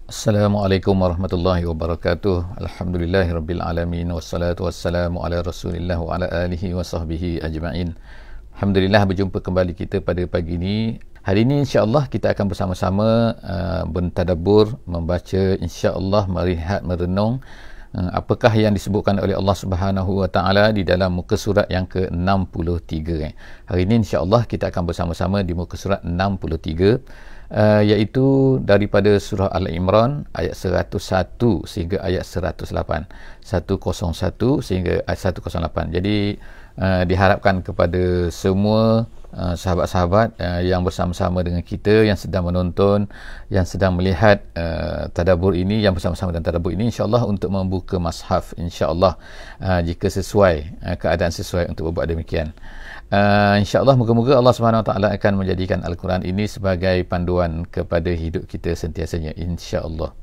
Assalamualaikum warahmatullahi wabarakatuh. Alhamdulillahirabbil alamin wassalatu wassalamu ala Rasulillah wa ala alihi wa sahbihi ajma'in. Alhamdulillah berjumpa kembali kita pada pagi ini. Hari ini insya-Allah kita akan bersama-sama bertadabbur, membaca, insya-Allah melihat merenung apakah yang disebutkan oleh Allah Subhanahu wa taala di dalam muka surat yang ke-63. Hari ini insya-Allah kita akan bersama-sama di muka surat 63, iaitu daripada surah Al-Imran ayat 101 sehingga ayat 108. 101 sehingga ayat 108. Jadi diharapkan kepada semua sahabat-sahabat yang bersama-sama dengan kita, yang sedang menonton, yang sedang melihat tadabbur ini, yang bersama-sama dalam tadabbur ini, insya-Allah untuk membuka mushaf, insya-Allah jika sesuai keadaan sesuai untuk berbuat demikian. InsyaAllah moga-moga Allah Subhanahu Wa Taala akan menjadikan Al-Quran ini sebagai panduan kepada hidup kita sentiasanya, insyaAllah.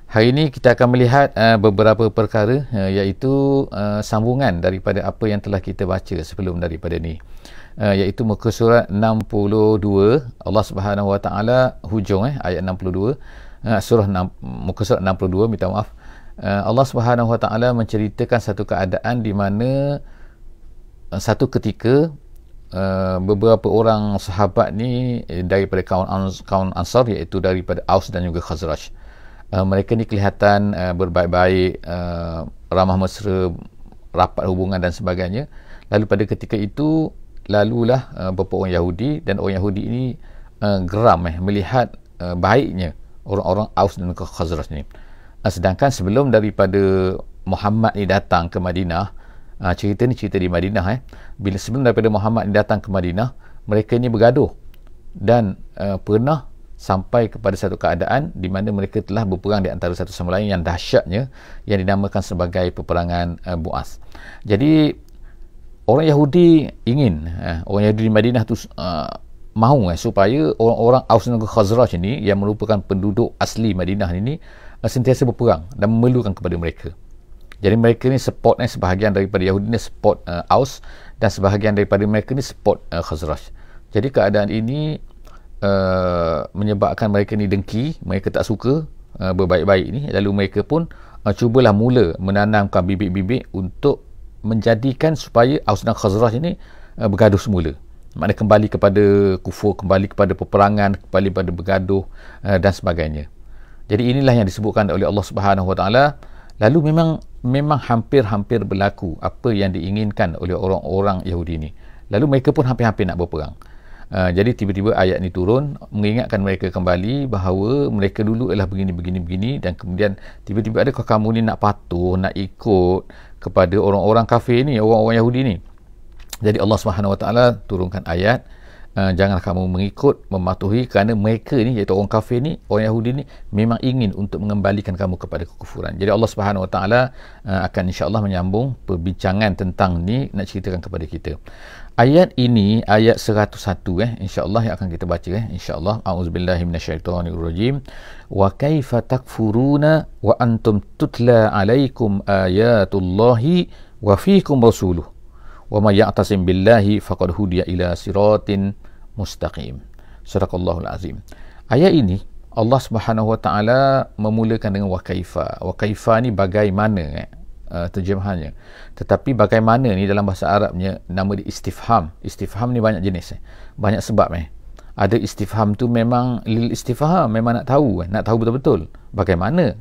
Hari ini kita akan melihat beberapa perkara, iaitu sambungan daripada apa yang telah kita baca sebelum daripada ni, iaitu muka surat 62. Allah Subhanahu Wa Taala hujung ayat 62, muka surat 62, minta maaf. Allah Subhanahu Wa Taala menceritakan satu keadaan di mana satu ketika beberapa orang sahabat ni daripada kaum Ansar, iaitu daripada Aus dan juga Khazraj. Mereka ni kelihatan berbaik-baik, ramah mesra, rapat hubungan dan sebagainya. Lalu pada ketika itu lalulah beberapa orang Yahudi, dan orang Yahudi ini geram melihat baiknya orang-orang Aus dan Khazraj ni. Sedangkan sebelum daripada Muhammad ni datang ke Madinah, cerita ni cerita di Madinah, bila sebelum daripada Muhammad ni datang ke Madinah, mereka ni bergaduh dan pernah sampai kepada satu keadaan di mana mereka telah berperang di antara satu sama lain yang dahsyatnya, yang dinamakan sebagai peperangan Bu'as. Jadi orang Yahudi ingin, orang Yahudi di Madinah tu mahu supaya orang-orang Aus dan Khazraj ini yang merupakan penduduk asli Madinah ini sentiasa berperang dan memerlukan kepada mereka. Jadi mereka ni support, sebahagian daripada Yahudi ni support Aus, dan sebahagian daripada mereka ni support Khazraj. Jadi keadaan ini menyebabkan mereka ni dengki, mereka tak suka berbaik-baik ni. Lalu mereka pun cubalah mula menanamkan bibit-bibit untuk menjadikan supaya Aus dan Khazraj ini bergaduh semula. Maknanya kembali kepada kufur, kembali kepada peperangan, kembali kepada bergaduh dan sebagainya. Jadi inilah yang disebutkan oleh Allah Subhanahu Wa Taala. Lalu memang hampir-hampir berlaku apa yang diinginkan oleh orang-orang Yahudi ni. Lalu mereka pun hampir-hampir nak berperang. Jadi tiba-tiba ayat ni turun mengingatkan mereka kembali bahawa mereka dulu ialah begini, dan kemudian tiba-tiba adakah kamu ni nak patuh, nak ikut kepada orang-orang kafir ni, orang-orang Yahudi ni. Jadi Allah Subhanahu Wa Taala turunkan ayat, jangan kamu mengikut, mematuhi, kerana mereka ni, iaitu orang kafir ni, orang Yahudi ni, memang ingin untuk mengembalikan kamu kepada kekufuran. Jadi Allah Subhanahu Wa Taala akan insya-Allah menyambung perbincangan tentang ni, nak ceritakan kepada kita. Ayat ini ayat 101 insya-Allah yang akan kita baca insya-Allah. A'udzubillahi minasyaitonirrajim. Wa kaifa takfuruna wa antum tutla alaikum ayatullahi wa fiikum rasuluh wa may ya'tasim billahi faqad hudiya ila siratin mustaqim. Sadaqallahul azim. Ayat ini Allah Subhanahu Wa Taala memulakan dengan wa kaifa. Wa kaifa ni bagaimana terjemahannya. Tetapi bagaimana ni dalam bahasa Arabnya nama dia istifham. Istifham ni banyak jenis, banyak sebab. Ada istifham tu memang lil istifham, memang nak tahu, nak tahu betul-betul bagaimana.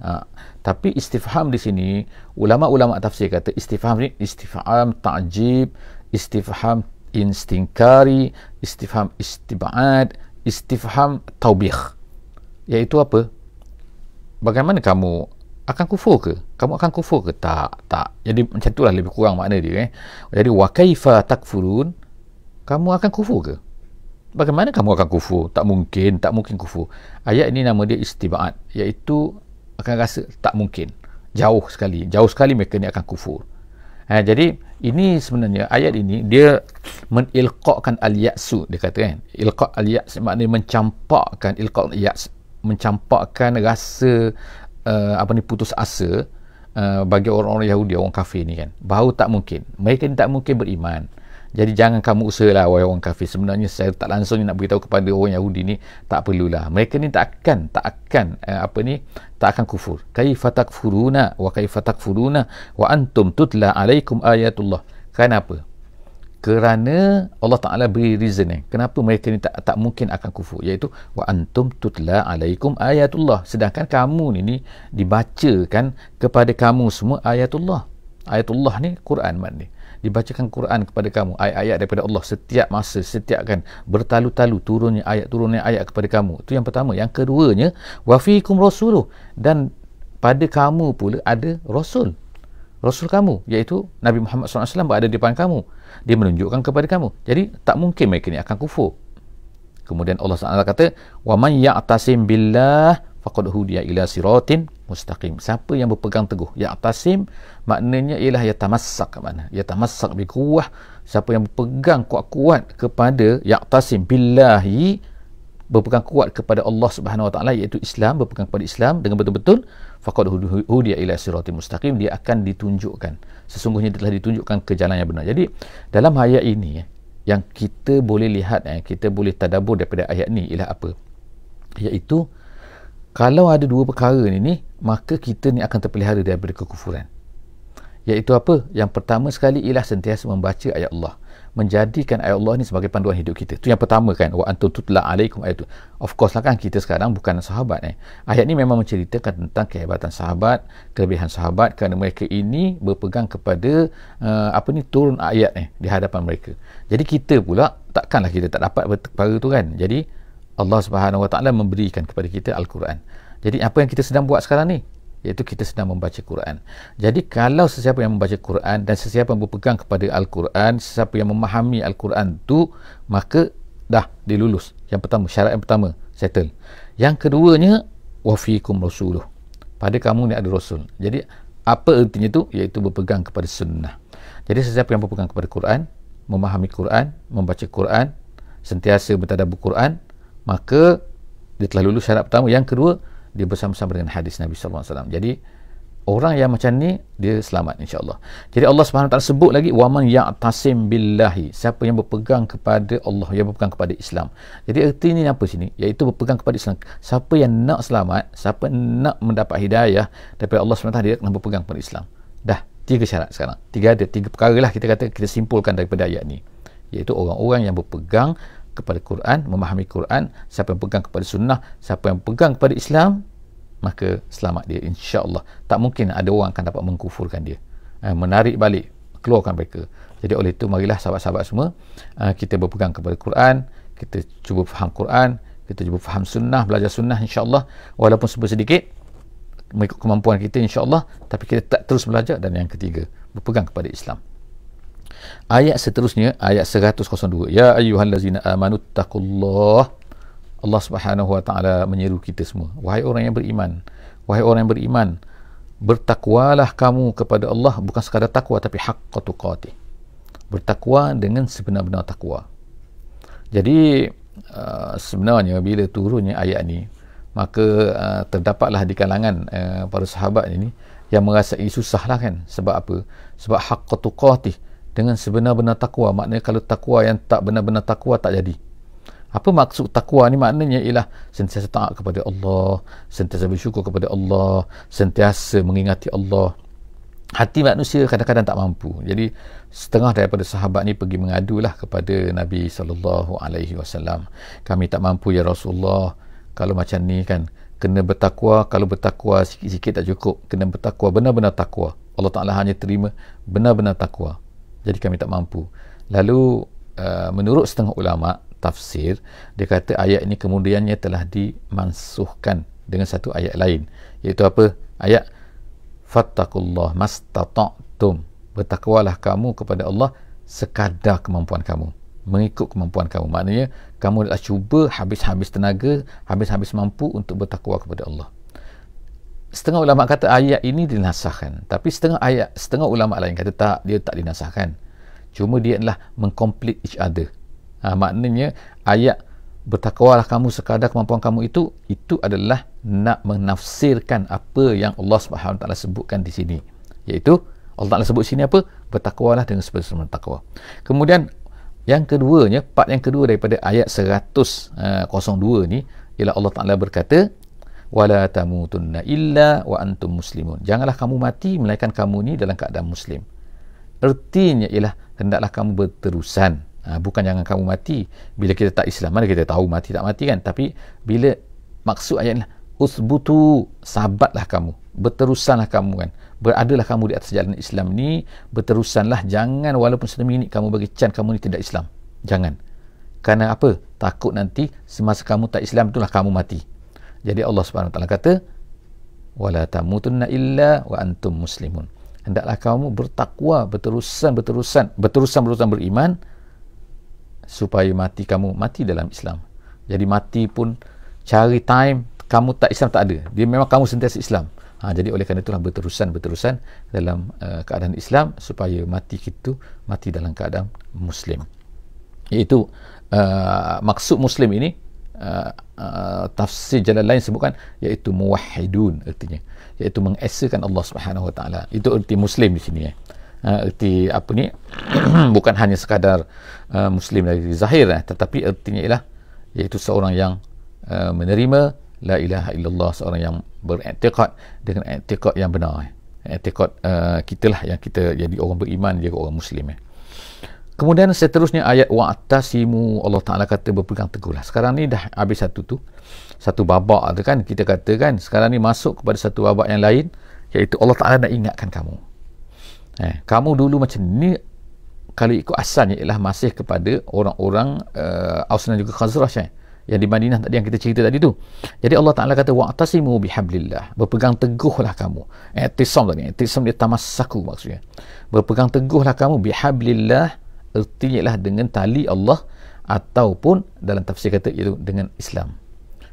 Tapi istifham di sini ulama-ulama tafsir kata istifham ni istifham ta'jib, istifham instinkari, istifham istibad, istifham taubikh. Iaitu apa? Bagaimana kamu akan kufur ke? Kamu akan kufur ke? Tak. Jadi macam itulah lebih kurang makna dia. Jadi wa kaifa takfurun, kamu akan kufur ke? Bagaimana kamu akan kufur? Tak mungkin kufur. Ayat ini nama dia istibad, iaitu akan rasa tak mungkin. Jauh sekali mereka ni akan kufur. Jadi ini sebenarnya ayat ini dia menilqakan al-ya'su, dia kata ilqa' al-ya's maknanya mencampakkan, ilqa' al-ya's mencampakkan rasa putus asa bagi orang-orang Yahudi, orang kafir ni bahawa tak mungkin, mereka ni tak mungkin beriman. Jadi jangan kamu usahalah wahai orang kafir. Sebenarnya saya tak langsung nak beritahu kepada orang Yahudi ni, tak perlulah. Mereka ni tak akan kufur. Kaifa takfuruna wa kaifa takfuruna wa antum tutla alaikum ayatullah. Kenapa? Kerana Allah Ta'ala beri reason kenapa mereka ni tak mungkin akan kufur, iaitu wa antum tutla alaikum ayatullah, sedangkan kamu ni dibacakan kepada kamu semua ayatullah. Ayatullah ni Quran maknanya. Dibacakan Quran kepada kamu, ayat-ayat daripada Allah setiap masa, setiap kan bertalu-talu turunnya ayat kepada kamu. Itu yang pertama. Yang keduanya, wa fiikum rasuluh, dan pada kamu pula ada rasul kamu, iaitu Nabi Muhammad SAW berada di depan kamu, dia menunjukkan kepada kamu. Jadi tak mungkin mereka ni akan kufur. Kemudian Allah SWT kata, wa man ya'tasim billah faqad hudiya ila siratin mustaqim. Siapa yang berpegang teguh, ya'tasim maknanya ialah yatamassak, yatamassak bi quwwah. Siapa yang berpegang kuat-kuat kepada ya'tasim billahi, berpegang kuat kepada Allah Subhanahu Wa Taala, iaitu Islam, berpegang kepada Islam dengan betul-betul, faqad hudiya ila siratin mustaqim, dia akan ditunjukkan, sesungguhnya dia telah ditunjukkan ke jalan yang benar. Jadi dalam ayat ini yang kita boleh lihat, kita boleh tadabbur daripada ayat ni ialah apa? Iaitu kalau ada dua perkara ni, maka kita ni akan terpelihara daripada kekufuran. Iaitu apa? Yang pertama sekali ialah sentiasa membaca ayat Allah, menjadikan ayat Allah ni sebagai panduan hidup kita. Itu yang pertama kan, wa antum tutla alaikum ayat. Of course lah kan, kita sekarang bukan sahabat. Ayat ni memang menceritakan tentang kehebatan sahabat, kelebihan sahabat, kerana mereka ini berpegang kepada turun ayat di hadapan mereka. Jadi kita pula takkanlah kita tak dapat perkara tu kan. Jadi Allah Subhanahu Wa Taala memberikan kepada kita Al-Quran. Jadi apa yang kita sedang buat sekarang ni, iaitu kita sedang membaca Quran. Jadi kalau sesiapa yang membaca Quran dan sesiapa yang berpegang kepada Al-Quran, sesiapa yang memahami Al-Quran tu, maka dah dilulus. Yang pertama, syarat yang pertama settle. Yang keduanya, wa fiikum rasuluh, pada kamu ni ada rasul. Jadi apa artinya tu? Iaitu berpegang kepada sunnah. Jadi sesiapa yang berpegang kepada Quran, memahami Quran, membaca Quran, sentiasa bertadabbur Quran, maka dia telah lulus syarat pertama. Yang kedua, dia bersama-sama dengan hadis Nabi SAW. Jadi orang yang macam ni, dia selamat insya-Allah. Jadi Allah Subhanahu Wa Taala sebut lagi, wa man ya'tasim billahi, siapa yang berpegang kepada Allah, yang berpegang kepada Islam. Jadi artinya apa sini? Iaitu berpegang kepada Islam. Siapa yang nak selamat, siapa nak mendapat hidayah daripada Allah SWT, dia kena berpegang kepada Islam. Dah 3 syarat sekarang. 3 perkara lah kita simpulkan daripada ayat ni. Iaitu orang-orang yang berpegang kepada Quran, memahami Quran, siapa yang pegang kepada sunnah, siapa yang pegang kepada Islam, maka selamat dia insya-Allah. Tak mungkin ada orang akan dapat mengkufurkan dia, menarik balik, keluarkan mereka. Jadi oleh itu, marilah sahabat-sahabat semua, kita berpegang kepada Quran, kita cuba faham Quran, kita cuba faham sunnah, belajar sunnah insya-Allah, walaupun sedikit mengikut kemampuan kita insya-Allah, tapi kita tak terus belajar. Dan yang ketiga, berpegang kepada Islam. Ayat seterusnya, ayat 102, ya ayyuhallazina amanu taqullah. Allah Subhanahu Wa Taala menyeru kita semua, wahai orang yang beriman, wahai orang yang beriman, bertakwalah kamu kepada Allah, bukan sekadar takwa tapi haqqa tuqatih, bertakwa dengan sebenar-benar takwa. Jadi sebenarnya bila turunnya ayat ni, maka terdapatlah di kalangan para sahabat ini yang merasai susah lah kan. Sebab apa? Sebab haqqa tuqatih, dengan sebenar-benar takwa. Maknanya kalau takwa yang tak benar-benar takwa tak jadi. Apa maksud takwa ni? Maknanya ialah sentiasa taat kepada Allah, sentiasa bersyukur kepada Allah, sentiasa mengingati Allah. Hati manusia kadang-kadang tak mampu. Jadi setengah daripada sahabat ni pergi mengadulah kepada Nabi SAW. Kami tak mampu ya Rasulullah. Kalau macam ni kan, kena bertakwa. Kalau bertakwa sikit-sikit tak cukup, kena bertakwa benar-benar takwa. Allah Ta'ala hanya terima benar-benar takwa. Jadi kami tak mampu. Lalu menurut setengah ulama tafsir, dia kata ayat ini kemudiannya telah dimansuhkan dengan satu ayat lain, iaitu apa? Ayat fattaqullah mastata'tum, bertakwalah kamu kepada Allah sekadar kemampuan kamu, mengikut kemampuan kamu. Maknanya kamu adalah cuba habis-habis tenaga, habis-habis mampu untuk bertakwa kepada Allah. Setengah ulama kata ayat ini dinasahkan, tapi setengah ulama lain kata tak, dia tak dinasahkan, cuma dia adalah mengcomplete each other. Maknanya ayat bertakwalah kamu sekadar kemampuan kamu itu adalah nak menafsirkan apa yang Allah Subhanahu Wa Taala sebutkan di sini, iaitu Allah Taala sebut sini apa? Bertakwalah dengan sebenar-benar takwa. Kemudian Yang keduanya, part yang kedua daripada ayat 102 ni, ialah Allah Ta'ala berkata, wala tamutunna illa wa antum muslimun. Janganlah kamu mati melainkan kamu ni dalam keadaan muslim. Ertinya ialah hendaklah kamu berterusan. Bukan jangan kamu mati bila kita tak Islam. Mana kita tahu mati tak mati kan? Tapi bila maksud ayat ni, usbutu, sabatlah kamu, berterusanlah kamu kan, beradalah kamu di atas jalan Islam ni, berterusanlah. Jangan walaupun seminit kamu bagi can kamu ni tidak Islam, jangan. Kerana apa? Takut nanti semasa kamu tak Islam itulah kamu mati. Jadi Allah Subhanahu Wa Taala kata, wala tamutunna illa wa antum muslimun. Hendaklah kamu bertakwa, berterusan beriman, supaya mati kamu mati dalam Islam. Jadi mati pun cari time kamu tak Islam tak ada. Dia memang kamu sentiasa Islam. Jadi oleh kerana itulah berterusan dalam keadaan Islam, supaya mati kita mati dalam keadaan Muslim. Iaitu maksud Muslim ini, tafsir jalan lain sebutkan, iaitu muwahhidun, artinya iaitu mengesakan Allah Subhanahu Wa Taala. Itu erti Muslim di sini. Erti apa ni bukan hanya sekadar Muslim dari zahir, tetapi ertinya ialah iaitu seorang yang menerima la ilaha illallah, seorang yang beriktikad dengan iktikad yang benar. Iktikad kita lah yang kita jadi orang beriman, jadi orang Muslim. Kemudian seterusnya ayat wa'tasimu, Allah Ta'ala kata berpegang teguhlah. Sekarang ni dah habis satu babak tu kan, kita kata kan, sekarang ni masuk kepada satu babak yang lain, iaitu Allah Ta'ala nak ingatkan kamu. Kamu dulu macam ni, kalau ikut asalnya ialah masih kepada orang-orang Aus dan juga Khazraj yang di Madinah tadi, yang kita cerita tadi tu. Jadi Allah Ta'ala kata wa'tasimu bihablillah, berpegang teguhlah kamu. I'tisam tadi, i'tisam dia tamassaku maksudnya. Berpegang teguhlah kamu bihablillah, artinya ialah dengan tali Allah, ataupun dalam tafsir kata itu dengan Islam.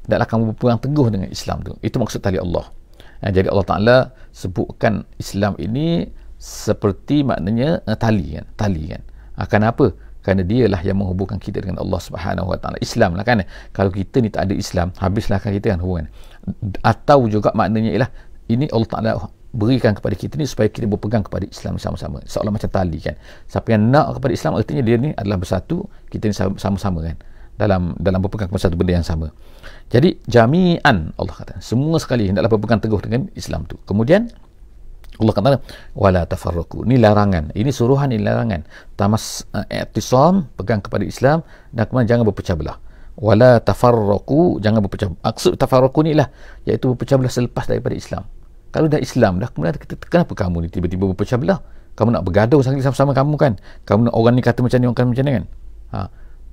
Hendaklah kamu berpegang teguh dengan Islam tu. Itu maksud tali Allah. Jadi Allah Ta'ala sebutkan Islam ini seperti maknanya tali kan. Kenapa? Kerana dialah yang menghubungkan kita dengan Allah Subhanahu Wa Taala. Islam lah kan. Kalau kita ni tak ada Islam, habislah kan kita kan hubungan. Atau juga maknanya ialah ini Allah Ta'ala berikan kepada kita ni supaya kita berpegang kepada Islam sama-sama, seolah macam tali kan. Siapa yang nak kepada Islam, artinya dia ni adalah bersatu, kita ni sama-sama kan, dalam berpegang kepada satu benda yang sama. Jadi jami'an, Allah kata semua sekali hendaklah berpegang teguh dengan Islam tu. Kemudian Allah kata wala tafarraqu, ni larangan, ini suruhan, ini larangan. I'tisam, pegang kepada Islam, dan kemudian jangan berpecah belah. Wala tafarraqu, jangan berpecah. Maksud tafarraqu ni lah iaitu berpecah belah selepas daripada Islam. Kalau dah Islam dah, kemudian kita, kenapa kamu ni tiba-tiba berpecah belah? Kamu nak bergaduh sama-sama kamu kan? Kamu nak orang ni kata macam ni, orang kata macam ni kan?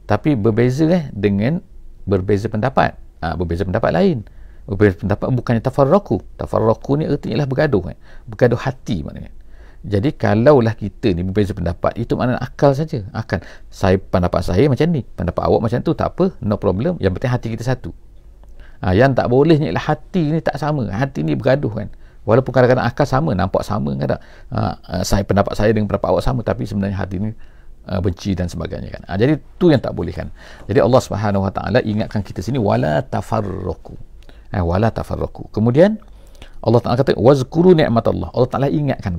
Tapi berbeza dengan berbeza pendapat. Berbeza pendapat lain. Berbeza pendapat bukannya tafarraqu. Tafarraqu ni artinya ialah bergaduh kan? Bergaduh hati maknanya. Jadi kalaulah kita ni berbeza pendapat, itu maknanya akal saja. Akal. Pendapat saya macam ni, pendapat awak macam tu, tak apa, no problem. Yang penting hati kita satu. Yang tak bolehnya ialah hati ni tak sama. Hati ni bergaduh kan? Walaupun kadang-kadang akal sama, nampak sama kadang, pendapat saya dengan pendapat awak sama, tapi sebenarnya hati ni benci dan sebagainya kan. Jadi tu yang tak boleh kan. Jadi Allah Subhanahu Wa Taala ingatkan kita sini wala tafarraqu. Wala tafarraqu. Kemudian Allah Ta'ala kata wazkuru ni'matallah. Allah Ta'ala ingatkan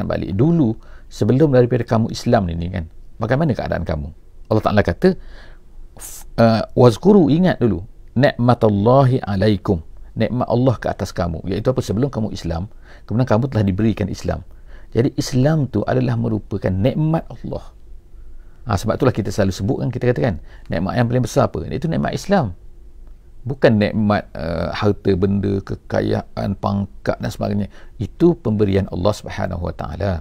balik dulu sebelum daripada kamu Islam ni kan. Bagaimana keadaan kamu? Allah Ta'ala kata wazkuru, ingat dulu ni'matallahi alaikum, nikmat Allah ke atas kamu, iaitu apa? Sebelum kamu Islam, kemudian kamu telah diberikan Islam. Jadi Islam tu adalah merupakan nikmat Allah. Sebab itulah kita selalu sebutkan, kita katakan nikmat yang paling besar apa? Itu nikmat Islam. Bukan nikmat harta benda, kekayaan, pangkat dan sebagainya. Itu pemberian Allah Subhanahu Wa Taala.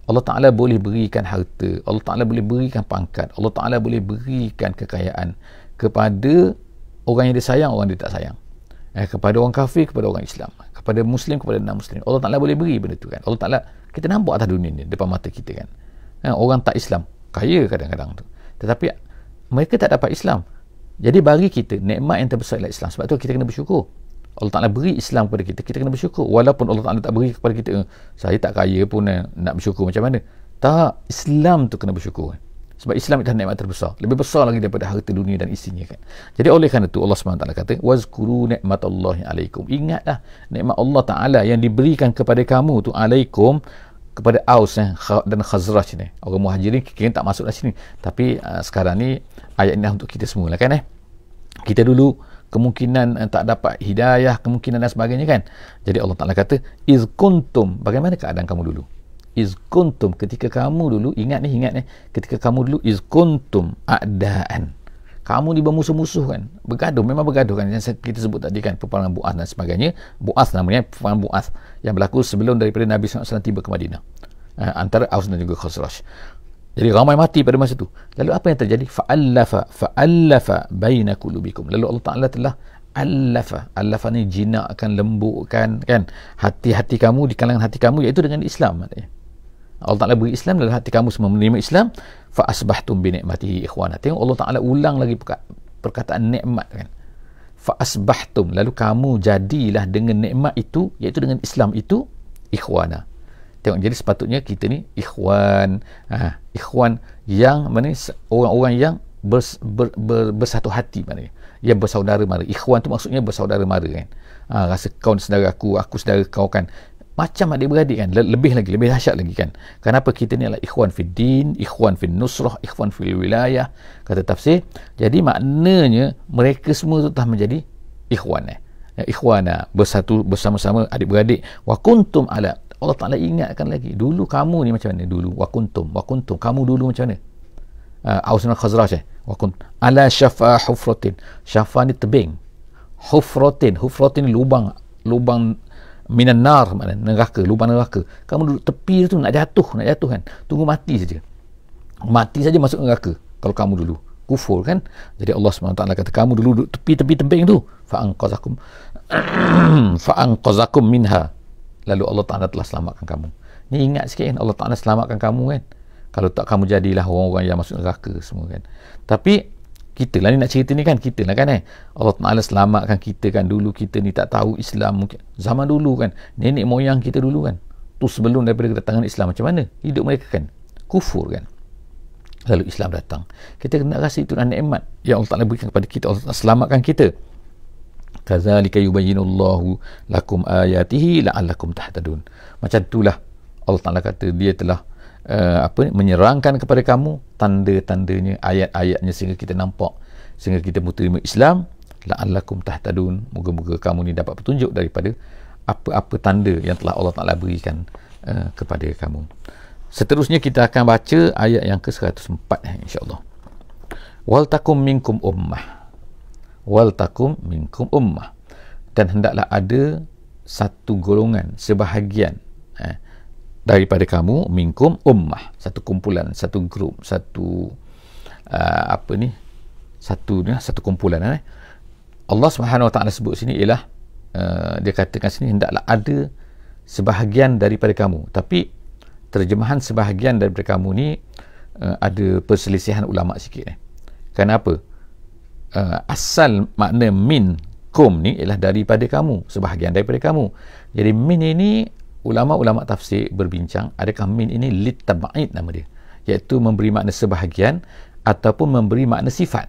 Allah Ta'ala boleh berikan harta, Allah Ta'ala boleh berikan pangkat, Allah Ta'ala boleh berikan kekayaan kepada orang yang dia sayang, orang dia tak sayang. Kepada orang kafir, kepada orang Islam, kepada Muslim, kepada non-Muslim. Allah Ta'ala boleh beri benda tu kan. Allah Ta'ala, kita nampak atas dunia ni depan mata kita kan. Orang tak Islam kaya kadang-kadang tu, tetapi mereka tak dapat Islam. Jadi bagi kita nikmat yang terbesar ialah Islam. Sebab tu kita kena bersyukur. Allah Ta'ala beri Islam kepada kita, kita kena bersyukur. Walaupun Allah Ta'ala tak beri kepada kita, saya tak kaya pun nak bersyukur macam mana? Tak, Islam tu kena bersyukur. Sebab Islam adalah nikmat terbesar, lebih besar lagi daripada harta dunia dan isinya kan. Jadi oleh kerana itu Allah SWT kata wazkuru ni'matallahi alaikum, ingatlah nikmat Allah Ta'ala yang diberikan kepada kamu tu, alaikum, kepada Aus dan Khazraj ni. Orang Muhajirin kira tak masuk dalam sini. Tapi sekarang ni ayat ini untuk kita semua lah kan. Kita dulu kemungkinan tak dapat hidayah, kemungkinan dan sebagainya kan. Jadi Allah Ta'ala kata, iz kuntum, bagaimana keadaan kamu dulu? Iz kuntum, ketika kamu dulu, ingat ni, ketika kamu dulu, iz kuntum a'daan, kamu ni bermusuh-musuh kan, bergaduh, memang bergaduh kan, yang kita sebut tadi kan, peperangan Bu'ath dan sebagainya. Bu'ath namanya, peperangan Bu'ath yang berlaku sebelum daripada Nabi SAW tiba ke Madinah, antara Aus dan juga Khazraj. Jadi ramai mati pada masa tu. Lalu apa yang terjadi? Fa'allafa baina qulubikum. Lalu Allah Ta'ala telah allafa ni jinakkan, lembutkan kan hati-hati kamu, di kalangan hati kamu, iaitu dengan Islam maknanya. Allah Ta'ala beri Islam, lalu hati kamu semua menerima Islam. Fa asbahtum bi ni'matihi ikhwana. Tengok Allah Ta'ala ulang lagi perkataan nikmat kan. Fa asbahtum, lalu kamu jadilah dengan nikmat itu, iaitu dengan Islam itu, ikhwana. Tengok, jadi sepatutnya kita ni ikhwan, ikhwan yang mana, orang-orang yang bersatu hati maknanya, yang bersaudara mara. Ikhwan tu maksudnya bersaudara mara kan. Rasa kau saudara aku saudara kau kan, macam adik-beradik kan, lebih dahsyat lagi kan. Kenapa? Kita ni adalah ikhwan fid din, ikhwan fil nusrah, ikhwan fil wilayah, kata tafsir. Jadi maknanya mereka semua tu telah menjadi ikhwan ikhwana, bersatu bersama-sama adik-beradik. Wa kuntum ala, Allah Ta'ala ingatkan lagi, dulu kamu ni macam mana dulu, wa kuntum, kamu dulu macam mana, Aus dan Khazraj wa kuntum ala syafa hufratin, syafa ni tebing, hufratin ni lubang minan nar, maknanya neraka, lubang neraka. Kamu duduk tepi tu nak jatuh kan, tunggu mati saja masuk neraka kalau kamu dulu kufur kan. Jadi Allah SWT kata, kamu dulu duduk tepi tebing tu, fa'anqazakum minha, lalu Allah Ta'ala telah selamatkan kamu. Ni ingat sikit kan, Allah Ta'ala selamatkan kamu kan. Kalau tak, kamu jadilah orang-orang yang masuk neraka semua kan. Tapi kita lah ni nak cerita ni kan, kita lah kan Allah Ta'ala selamatkan kita kan. Dulu kita ni tak tahu Islam, mungkin zaman dulu kan, nenek moyang kita dulu kan, tu sebelum daripada kedatangan Islam, macam mana hidup mereka kan, kufur kan. Lalu Islam datang, kita kena rasa itu nikmat yang Allah Ta'ala berikan kepada kita. Allah Ta'ala selamatkan kita. Kadzalika yubayyinullahu lakum ayatihi la'allakum tahtadun. Macam itulah Allah Ta'ala kata, dia telah menyerangkan kepada kamu tanda-tandanya, ayat-ayatnya, sehingga kita nampak, sehingga kita menerima Islam. La'allakum tahtadun, moga-moga kamu ni dapat petunjuk daripada apa-apa tanda yang telah Allah Ta'ala berikan kepada kamu. Seterusnya kita akan baca ayat yang ke-104 insya-Allah. Wal takum minkum ummah, dan hendaklah ada satu golongan, sebahagian daripada kamu, minkum ummah, satu kumpulan, satu grup, satu kumpulan. Allah Subhanahu Wa Ta'ala sebut sini ialah dia katakan sini hendaklah ada sebahagian daripada kamu. Tapi terjemahan sebahagian daripada kamu ni ada perselisihan ulama sikit. Kenapa? Asal makna minkum ni ialah daripada kamu, sebahagian daripada kamu. Jadi min ini, ulama-ulama tafsir berbincang, adakah min ini litab'id nama dia, iaitu memberi makna sebahagian ataupun memberi makna sifat.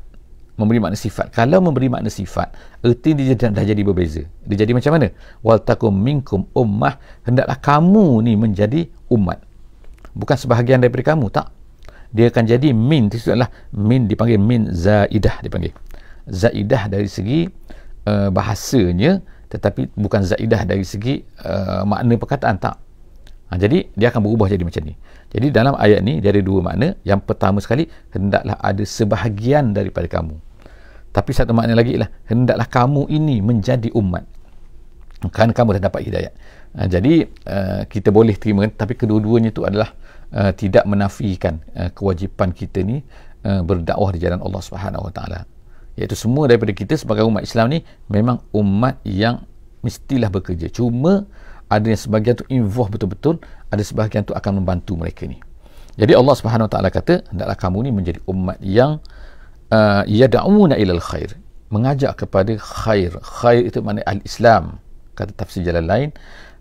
Kalau memberi makna sifat, erti dia dah jadi berbeza. Dia jadi macam mana? Wal takum minkum ummah, hendaklah kamu ni menjadi umat, bukan sebahagian daripada kamu, tak. Dia akan jadi min, itu adalah min, dipanggil min zaidah, zaidah dari segi bahasanya, tetapi bukan zaidah dari segi makna perkataan, tak. Jadi dia akan berubah jadi macam ni. Jadi dalam ayat ni dia ada dua makna. Yang pertama sekali, hendaklah ada sebahagian daripada kamu. Tapi satu makna lagi ialah hendaklah kamu ini menjadi umat, kerana kamu dah dapat hidayat. Jadi kita boleh terima, tapi kedua-duanya itu adalah tidak menafikan kewajipan kita ni berdakwah di jalan Allah Subhanahu Wa Ta'ala. Iaitu semua daripada kita sebagai umat Islam ni memang umat yang mestilah bekerja. Cuma ada yang sebahagian tu involve betul-betul, ada sebahagian tu akan membantu mereka ni. Jadi Allah Subhanahu Wa Ta'ala kata, hendaklah kamu ni menjadi umat yang yad'una ilal khair, mengajak kepada khair. Khair itu makna al-Islam. Kata tafsir jalan lain,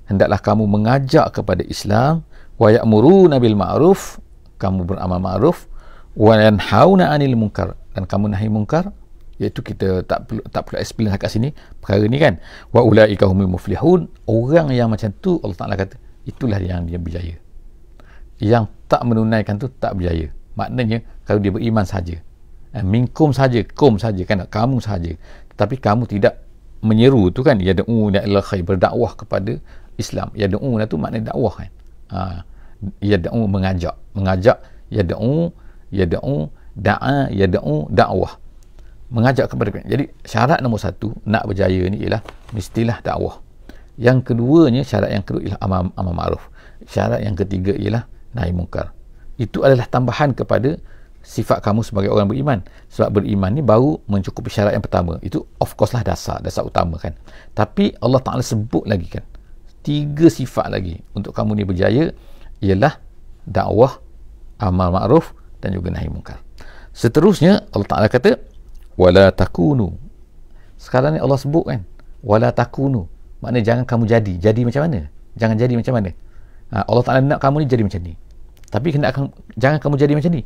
hendaklah kamu mengajak kepada Islam. Wa ya'muruna bil ma'ruf, kamu beramal ma'ruf. Wa yanhauna 'anil munkar, dan kamu nahi munkar. Iaitu kita tak perlu explain kat sini perkara ni kan. Wa ulaika humul muflihun, orang yang macam tu Allah Ta'ala kata itulah yang dia berjaya. yang tak menunaikan tu tak berjaya. Maknanya kalau dia beriman saja, minkum saja, kum saja kan, kamu saja, tapi kamu tidak menyeru tu kan, yad'u ila khair, berdakwah kepada Islam. Yad'u tu maknanya dakwah kan. Yad'u mengajak, yad'u da'a, yad'u dakwah, mengajak kepada. Jadi syarat nombor satu nak berjaya ni ialah mestilah dakwah. Yang keduanya, syarat yang kedua ialah amar ma'ruf. Syarat yang ketiga ialah nahi mungkar. Itu adalah tambahan kepada sifat kamu sebagai orang beriman. Sebab beriman ni baru mencukupi syarat yang pertama. Itu of course lah dasar utama kan. Tapi Allah Ta'ala sebut lagi kan, 3 sifat lagi untuk kamu ni berjaya, ialah dakwah, amar ma'ruf dan juga nahi mungkar. Seterusnya Allah Ta'ala kata wala takunu. Sekarang ni Allah sebut kan wala takunu, maknanya jangan kamu jadi macam mana, jangan jadi macam mana. Allah Ta'ala nak kamu ni jadi macam ni, tapi jangan kamu jadi macam ni,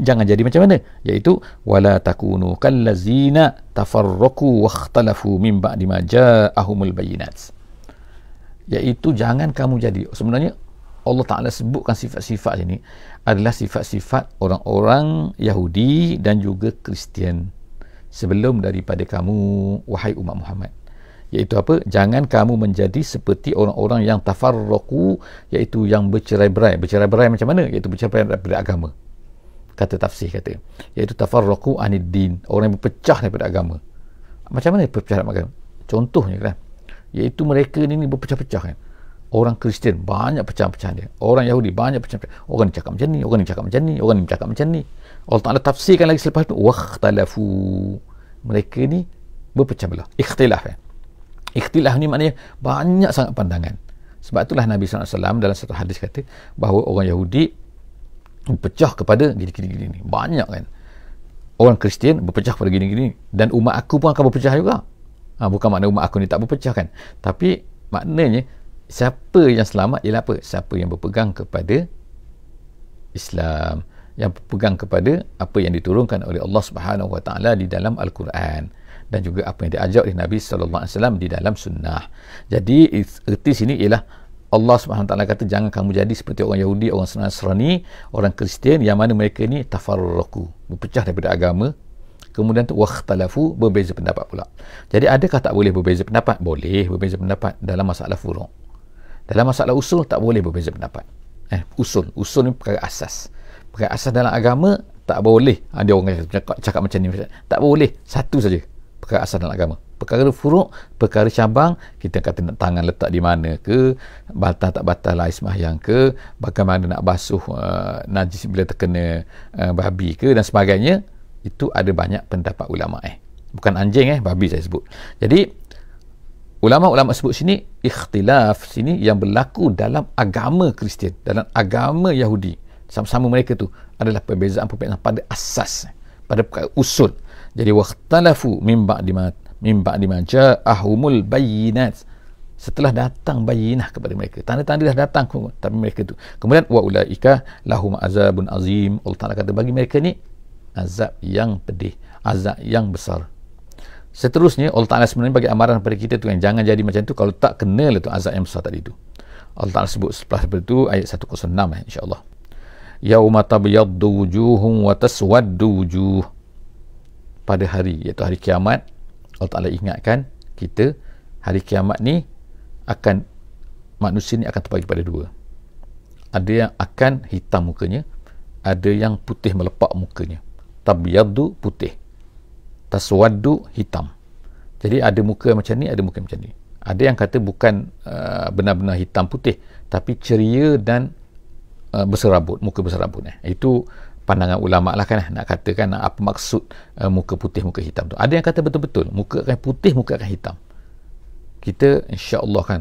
jangan jadi macam mana, iaitu wala takunu kallazina tafarraqu wakhtalafu min ba'di ma ja'ahumul bayyinat. Iaitu jangan kamu jadi, sebenarnya Allah Ta'ala sebutkan sifat-sifat ini adalah sifat-sifat orang-orang Yahudi dan juga Kristian sebelum daripada kamu, wahai umat Muhammad. Iaitu apa? Jangan kamu menjadi seperti orang-orang yang tafarraqu, iaitu yang bercerai-berai. Bercerai-berai macam mana? Iaitu bercerai-berai daripada agama. Kata tafsir kata, iaitu tafarraqu anid din, orang yang berpecah daripada agama. Macam mana berpecah daripada agama? Contohnya kan, iaitu mereka ni berpecah-pecah kan. Orang Kristian banyak pecah-pecahan dia, orang Yahudi banyak pecah-pecahan. Orang ni cakap macam ni, orang ni cakap macam ni, orang ni cakap macam ni. Allah Ta'ala tafsirkan lagi selepas itu, wakhtalafu, mereka ni berpecah belah, ikhtilaf kan. Ikhtilaf ni maknanya banyak sangat pandangan. Sebab itulah Nabi SAW dalam satu hadis kata bahawa orang Yahudi berpecah kepada gini-gini, banyak kan. Orang Kristian berpecah kepada gini-gini, dan umat aku pun akan berpecah juga. Bukan makna umat aku ni tak berpecah kan, tapi maknanya siapa yang selamat ialah apa? Siapa yang berpegang kepada Islam, yang berpegang kepada apa yang diturunkan oleh Allah Subhanahu Wa Taala di dalam Al-Quran, dan juga apa yang diajar oleh Nabi sallallahu alaihi wasallam di dalam sunnah. Jadi erti sini ialah Allah Subhanahu Wa Taala kata jangan kamu jadi seperti orang Yahudi, orang Nasrani, orang Kristian yang mana mereka ni tafarraqu, berpecah daripada agama. Kemudian tu wakhtalafu, berbeza pendapat pula. Jadi adakah tak boleh berbeza pendapat? Boleh berbeza pendapat dalam masalah furu'. Dalam masalah usul tak boleh berbeza pendapat. Usul ni perkara asas. Perkara asas dalam agama tak boleh. Ada orang cakap macam ni, tak boleh. Satu saja perkara asas dalam agama. Perkara furu', perkara cabang, kita kata nak tangan letak di mana ke, batal tak batal air sembahyang ke, bagaimana nak basuh najis bila terkena babi ke dan sebagainya. Itu ada banyak pendapat ulama. Bukan anjing, babi saya sebut. Jadi ulama-ulama sebut sini ikhtilaf sini yang berlaku dalam agama Kristian, dalam agama Yahudi. Sama-sama mereka tu adalah perbezaan-perbezaan pada asas, pada perkara usul. Jadi wakhtalafu min ba'di ma ja'ahumul bayyinat, setelah datang bayyinah kepada mereka, tanda-tanda dah datang kepada mereka tu. Kemudian wa ulaika lahum azabun azim, Allah Taala kata bagi mereka ni azab yang pedih, azab yang besar. Seterusnya Allah Ta'ala sebenarnya bagi amaran kepada kita tu yang jangan jadi macam tu, kalau tak kena lah tu azab yang besar tadi tu. Allah Ta'ala sebut setelah itu ayat 106 insya-Allah. Yauma tabyaddu wujuhum wa taswaddu wujuh. Pada hari, iaitu hari kiamat, Allah Ta'ala ingatkan kita hari kiamat ni akan, manusia ni akan terbagi pada dua. Ada yang akan hitam mukanya, ada yang putih melepak mukanya. Tabyaddu putih, taswaddu hitam. Jadi ada muka macam ni, ada muka macam ni. Ada yang kata bukan benar-benar hitam putih, tapi ceria dan berserabut, muka berserabut. Itu pandangan ulama lah kan, nak katakan apa maksud muka putih, muka hitam tu. Ada yang kata betul-betul muka akan putih, muka akan hitam. Kita insya-Allah kan,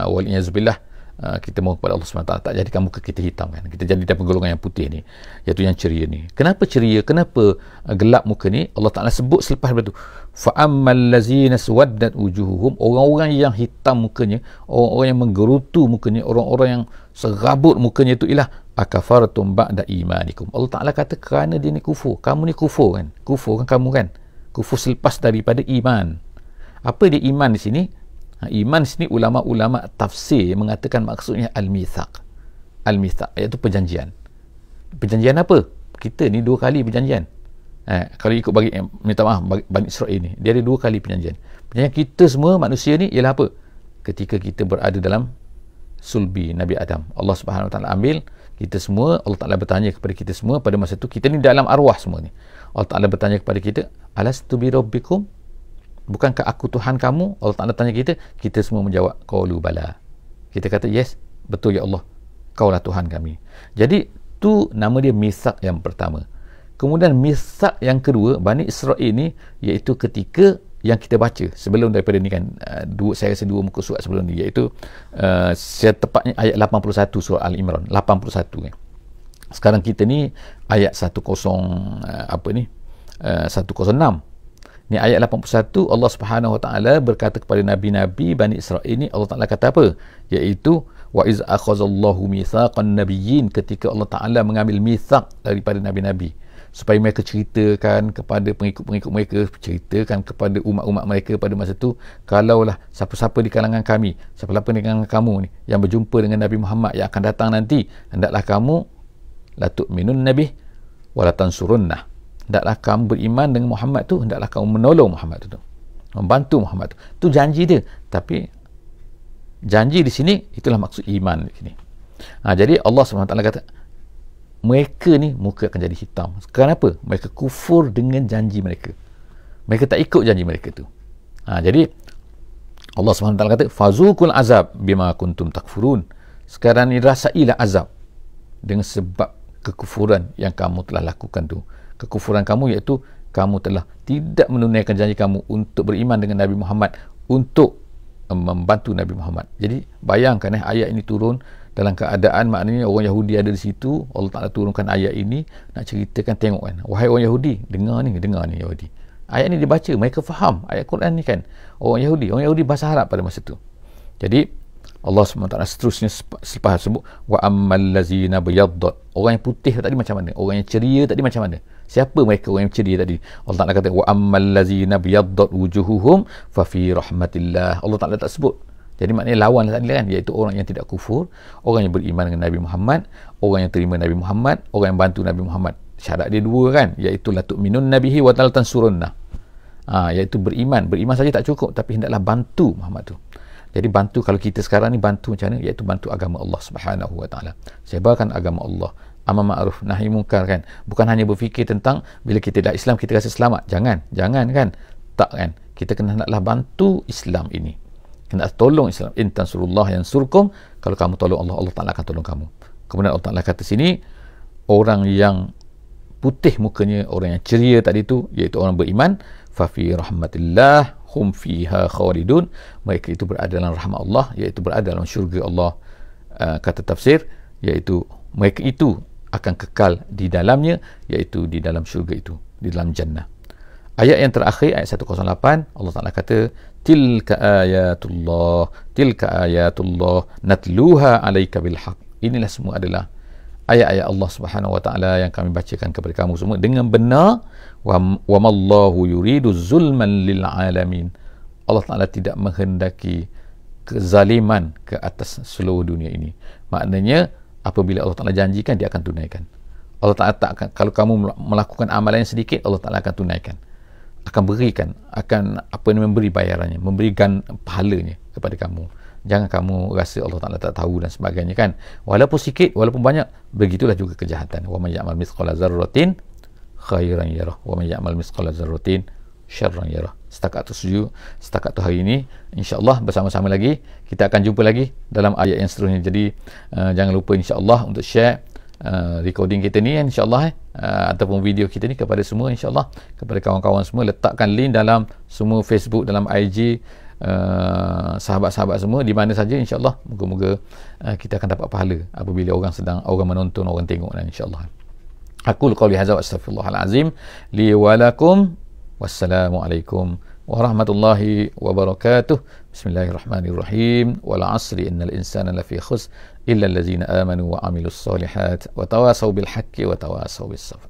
waliyazubillah, kita mohon kepada Allah SWT tak jadikan muka kita hitam kan, kita jadi dalam golongan yang putih ni, iaitu yang ceria ni. Kenapa ceria, kenapa gelap muka ni? Allah Ta'ala sebut selepas itu, fa'ammal lazina suwaddat wujuhuhum, orang-orang yang hitam mukanya, orang-orang yang menggerutu mukanya, orang-orang yang serabut mukanya itu ialah akafartum ba'da imanikum. Allah Ta'ala kata kerana dia ni kufur, kamu ni kufur kan, kamu kan kufur selepas daripada iman. Apa dia iman di sini? Iman sini ulama-ulama tafsir mengatakan maksudnya al-mithaq. al-mithaq, iaitu perjanjian. Perjanjian apa? Kita ni 2 kali perjanjian. Kalau ikut minta maaf Bani Israel ni, dia ada 2 kali perjanjian. Perjanjian kita semua manusia ni ialah apa? Ketika kita berada dalam sulbi Nabi Adam, Allah Subhanahu Wa Taala ambil kita semua. Allah Taala bertanya kepada kita semua pada masa tu, kita ni dalam arwah semua ni. Allah Taala bertanya kepada kita, alastu bi rabbikum, bukankah aku Tuhan kamu? Allah Taala tanya kita semua menjawab qalu bala. Kita kata yes, betul ya Allah, kaulah Tuhan kami. Jadi tu nama dia mithaq yang pertama. Kemudian mithaq yang kedua Bani Israel ni, iaitu ketika yang kita baca sebelum daripada ni kan, saya rasa 2 muka surat sebelum ni, iaitu secara tepatnya ayat 81 surah Al-Imran 81 kan. Sekarang kita ni ayat 106 ni, ayat 81. Allah Subhanahu Wa Taala berkata kepada nabi-nabi Bani Israel ni, Allah Taala kata apa? Iaitu wa iz akhazallahu mitsaqan nabiyyin, ketika Allah Taala mengambil mitsaq daripada nabi-nabi, supaya mereka ceritakan kepada pengikut-pengikut mereka, ceritakan kepada umat-umat mereka pada masa tu, kalaulah siapa-siapa di kalangan kami, siapa-siapa di kalangan kamu ni yang berjumpa dengan Nabi Muhammad yang akan datang nanti, hendaklah kamu la tu'minun nabi wa la tansurunnah, hendaklah kamu beriman dengan Muhammad tu, hendaklah kamu menolong Muhammad tu, membantu Muhammad tu. Tu janji dia. Tapi janji di sini itulah maksud iman di sini. Jadi Allah SWT kata mereka ni muka akan jadi hitam. Kenapa? Mereka kufur dengan janji mereka. Mereka tak ikut janji mereka tu. Jadi Allah SWT kata fazukul azab bima kuntum takfurun. Sekarang ni rasailah azab dengan sebab kekufuran yang kamu telah lakukan tu. Kekufuran kamu iaitu kamu telah tidak menunaikan janji kamu untuk beriman dengan Nabi Muhammad, untuk membantu Nabi Muhammad. Jadi bayangkan ayat ini turun dalam keadaan maknanya orang Yahudi ada di situ. Allah Ta'ala turunkan ayat ini nak ceritakan, tengok kan, wahai orang Yahudi, dengar ni Yahudi, ayat ni dibaca, mereka faham ayat Quran ni kan. Orang Yahudi bahasa Arab pada masa tu. Jadi Allah SWT seterusnya selepas sebut wa ammal lazina biyaddat, orang yang putih tadi macam mana, orang yang ceria tadi macam mana, siapa mereka orang yang ceria tadi? Allah Ta'ala kata wa ammal lazina biyaddat wujuhuhum fa fi rahmatillah. Allah Ta'ala tak sebut. Jadi maknanya lawan tadi kan, iaitu orang yang tidak kufur, orang yang beriman dengan Nabi Muhammad, orang yang terima Nabi Muhammad, orang yang bantu Nabi Muhammad. Syarat dia 2 kan, iaitu la tu'minun nabihi wa la tansurunnah. Iaitu beriman saja tak cukup, tapi hendaklah bantu Muhammad tu. Jadi bantu, kalau kita sekarang ni bantu macam mana? Iaitu bantu agama Allah Subhanahu Wa Taala. Sebarkan agama Allah, amar ma'ruf nahi munkar kan. Bukan hanya berfikir tentang bila kita dah Islam kita rasa selamat. Jangan kan. Tak kan. Kita kena hendaklah bantu Islam ini. Kena tolong Islam. In tansurullah yansurkum, kalau kamu tolong Allah, Allah Ta'ala akan tolong kamu. Kemudian Allah Ta'ala kata sini, orang yang putih mukanya, orang yang ceria tadi tu, iaitu orang beriman, fa fi rahmatillah hum fiha khalidun, mereka itu berada dalam rahmat Allah, iaitu berada dalam syurga Allah. Kata tafsir, iaitu mereka itu akan kekal di dalamnya, iaitu di dalam syurga itu, di dalam jannah. Ayat yang terakhir, ayat 108, Allah Ta'ala kata tilka ayatullah natluha alaika bilhaq. Inilah semua adalah ayat-ayat Allah Subhanahu Wa Taala yang kami bacakan kepada kamu semua dengan benar. Wa mallahu yuridu zulman lil alamin. Allah Ta'ala tidak menghendaki kezaliman ke atas seluruh dunia ini. Maknanya apabila Allah Ta'ala janjikan, dia akan tunaikan. Allah Ta'ala tak akan, kalau kamu melakukan amalan yang sedikit, Allah Ta'ala akan tunaikan, akan berikan, akan memberi bayarannya, memberikan pahalanya kepada kamu. Jangan kamu rasa Allah Ta'ala tak tahu dan sebagainya kan. Walaupun sikit, walaupun banyak, begitulah juga kejahatan. Wa may ya'mal mithqala dzarratin khairan yarah wa may ya'mal mithqala dzarratin syarran yarah. Setakat tu hari ini, insya-Allah bersama-sama lagi kita akan jumpa lagi dalam ayat yang seterusnya. Jadi jangan lupa insya-Allah untuk share recording kita ni insya-Allah ataupun video kita ni kepada semua insya-Allah, kepada kawan-kawan semua. Letakkan link dalam semua Facebook, dalam IG, sahabat-sahabat semua di mana saja insya-Allah. Moga-moga kita akan dapat pahala apabila orang menonton, orang tengok insya-Allah. Aqul qawli hadza wa astaghfirullahal azim li wa lakum. Wassalamualaikum warahmatullahi wabarakatuh. Bismillahirrahmanirrahim. Wal 'asri innal insana lafi khusr illa allazina amanu wa 'amilus solihat wa tawasaw bil haqqi wa tawasaw bis sabr.